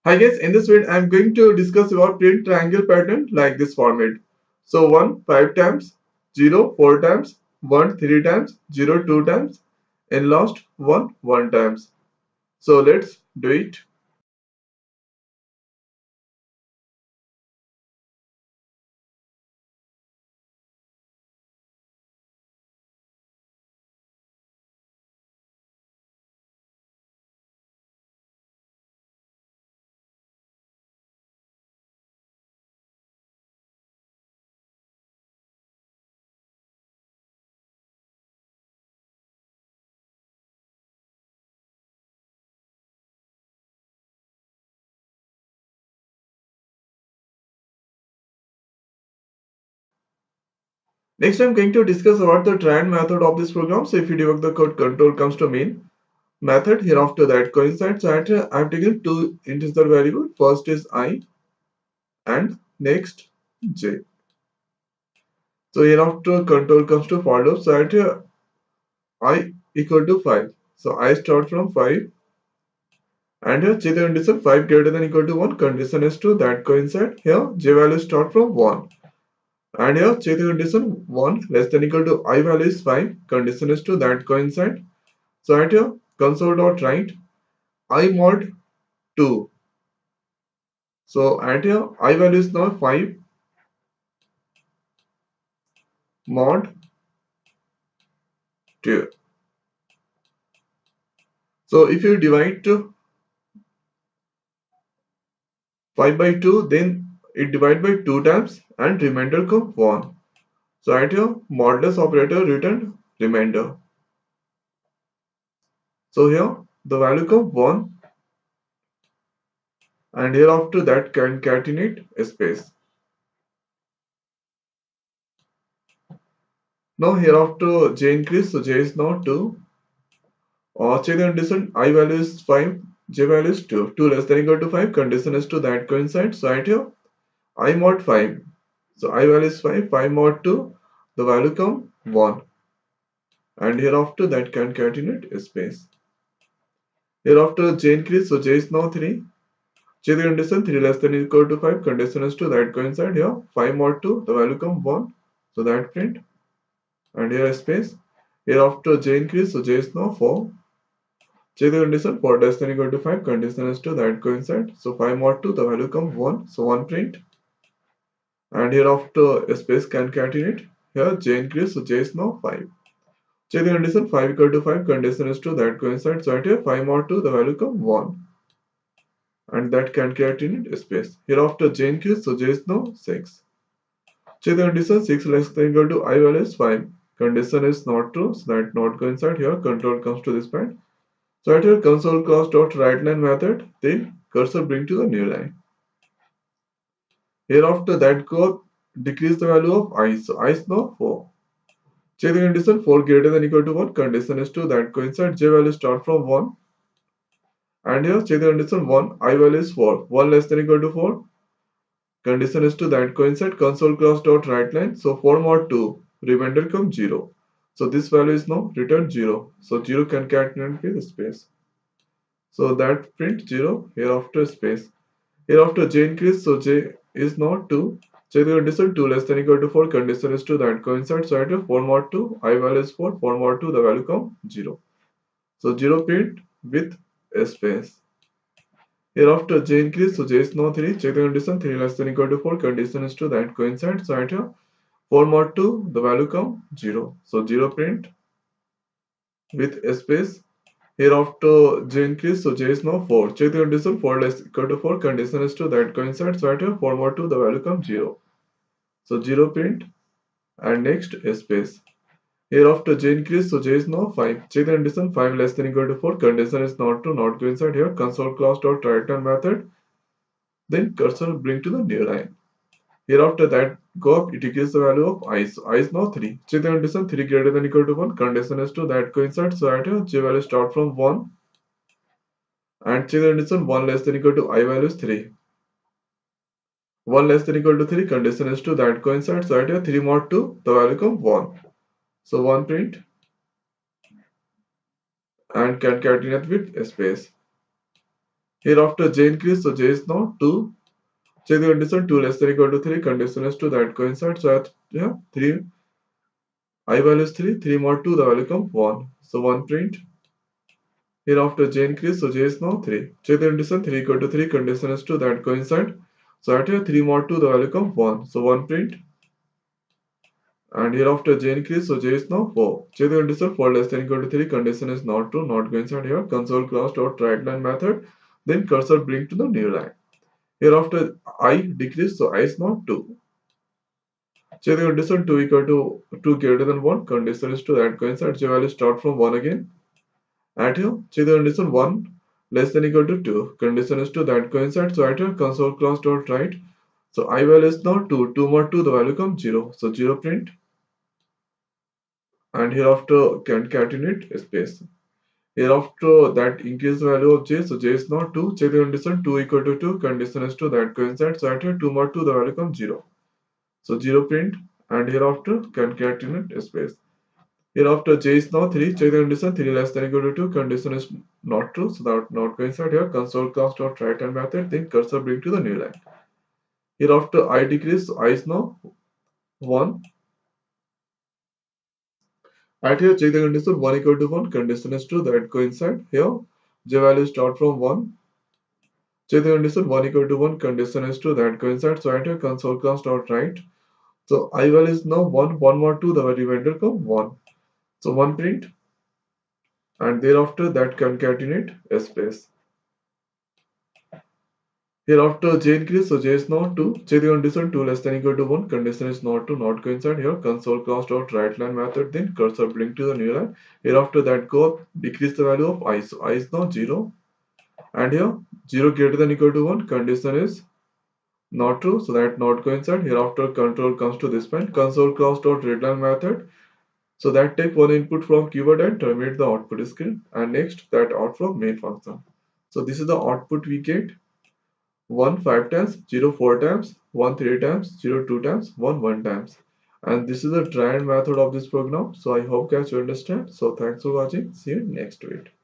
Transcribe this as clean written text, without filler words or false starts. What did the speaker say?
Hi guys, in this video I'm going to discuss about print triangle pattern like this format. So 1 5 times, 0 4 times, 1 3 times, 0 2 times, and last 1 times. So let's do it. Next I'm going to discuss about the try and method of this program. So if you debug the code, control comes to main method. Hereafter that coincides that I'm taking two integer variable. First is I and next j. So hereafter control comes to for loop. So at I equal to 5. So I start from 5 and here j the condition 5 greater than equal to 1 condition is true that coincide. Here j value start from 1 and here j the condition 1 less than equal to I value is 5 condition is true that coincide. So at here console dot write I mod 2. So at here I value is now 5 mod 2. So if you divide 5 by 2 then it divide by 2 times and remainder come 1. So at here modulus operator return remainder. So here the value come 1 and hereafter that concatenate space. Now hereafter j increase, so j is now 2. Or check the condition I value is 5, j value is 2. 2 less than equal to 5, condition is 2 that coincides. So at here I mod 5. So I value is 5, 5 mod 2, the value come 1. And hereafter that concatenate space. Hereafter j increase, so j is now 3. Check the condition 3 less than equal to 5, condition is 2 that coincide here. 5 mod 2, the value come 1. So that print and here space. Hereafter j increase, so j is now 4. Check the condition 4 less than equal to 5, condition is 2 that coincide. So 5 mod 2, the value come 1. So 1 print and hereafter a space concatenate. Here j increase, so j is now 5. Check the condition 5 equal to 5, condition is 2 that coincide. So at here 5 mod 2, the value come 1 and that concatenate space. Hereafter j increase, so j is now 6. Check the condition 6 less than equal to I value is 5. Condition is not true, so that not coincide here. Control comes to this point. So at your console cross dot write line method, then cursor bring to the new line. Hereafter that code decrease the value of I. So I is now 4. Check the condition 4 greater than equal to 1. Condition is 2 that coincide. J value start from 1. And here check the condition 1. I value is 4. 1 less than equal to 4. Condition is to that coincide console cross dot write line. So 4 mod 2 remainder come 0. So this value is now return 0. So 0 concatenate with space. So that print 0 hereafter space. Hereafter j increase. So j is now 2. Check the condition 2 less than equal to 4. Condition is to that coincide. So at 4 mod 2 I value is 4. 4 mod 2 the value come 0. So 0 print with a space. Hereafter j increase, so j is now 3. Check the condition 3 less than equal to 4. Condition is 2 that coincides. So at here 4 mod 2, the value come 0. So 0 print with a space. Hereafter j increase, so j is now 4. Check the condition 4 less equal to 4. Condition is 2 that coincides. So at here 4 mod 2, the value comes 0. So 0 print and next a space. Hereafter j increase, so j is now 5. Check the condition 5 less than equal to 4. Condition is not true, not coincide here. Console class dot write line method. Then cursor bring to the new line. Hereafter that go up, it decreases the value of I. So I is now 3. Check the condition 3 greater than equal to 1. Condition is 2 that coincides. So at here j value start from 1 and check the condition 1 less than equal to I value is 3. 1 less than equal to 3. Condition is 2 that coincides. So at here 3 mod 2 the value come 1. So 1 print and concatenate with a space. Here after j increase, so j is now 2. Check the condition 2 less than equal to 3. Condition is 2 that coincides. So at, yeah, 3 I value is 3. 3 mod 2 the value comes 1. So 1 print. Here after j increase, so j is now 3. Check the condition 3 equal to 3. Condition is 2 that coincide. So at here 3 mod 2 the value comes 1. So 1 print. And here after j increase, so j is now 4. Check the condition 4 less than equal to 3. Condition is not true, not coincide here. Console cross dot right line method. Then cursor bring to the new line. Hereafter I decrease, so I is now 2. Check the condition 2 equal to 2 greater than 1. Condition is 2 that coincide. J value start from 1 again. At here, check the condition 1 less than equal to 2. Condition is 2 that coincide. So at here console cross dot right. So I value is now 2. 2 mod 2 the value comes 0. So 0 print. And hereafter concatenate space. Hereafter that increase the value of j. So j is now 2. Check the condition 2 equal to 2. Condition is 2 that coincide. So at here 2 mod 2 the value comes 0. So 0 print and hereafter concatenate space. Hereafter j is now 3. Check the condition 3 less than equal to 2. Condition is not true. So that not coincide here. Console cast dot right hand method. Then cursor bring to the new line. Hereafter I decrease. So I is now 1. At here check the condition 1 equal to 1. Condition is true. That coincide here. J value start from 1. Check the condition 1 equal to 1. Condition is true. That coincides. So at here console cast dot right. So I value is now 1. 1 more 2. The remainder come 1. So 1 print and thereafter that concatenate space. Hereafter j increase, so j is now 2. Check the condition 2 less than equal to 1. Condition is not to not coincide here. Console cross dot right line method, then cursor blink to the new line. Hereafter that go decrease the value of I. So I is now 0. And here 0 greater than equal to 1. Condition is not true, so that not coincide. Hereafter control comes to this point. Console cross dot readline method. So that take one input from keyword and terminate the output screen. And next that out from main function. So this is the output we get. 1 5 times, 0 4 times, 1 3 times, 0 2 times, 1 1 times. And this is the try and method of this program. So I hope guys you understand. So thanks for watching. See you next week.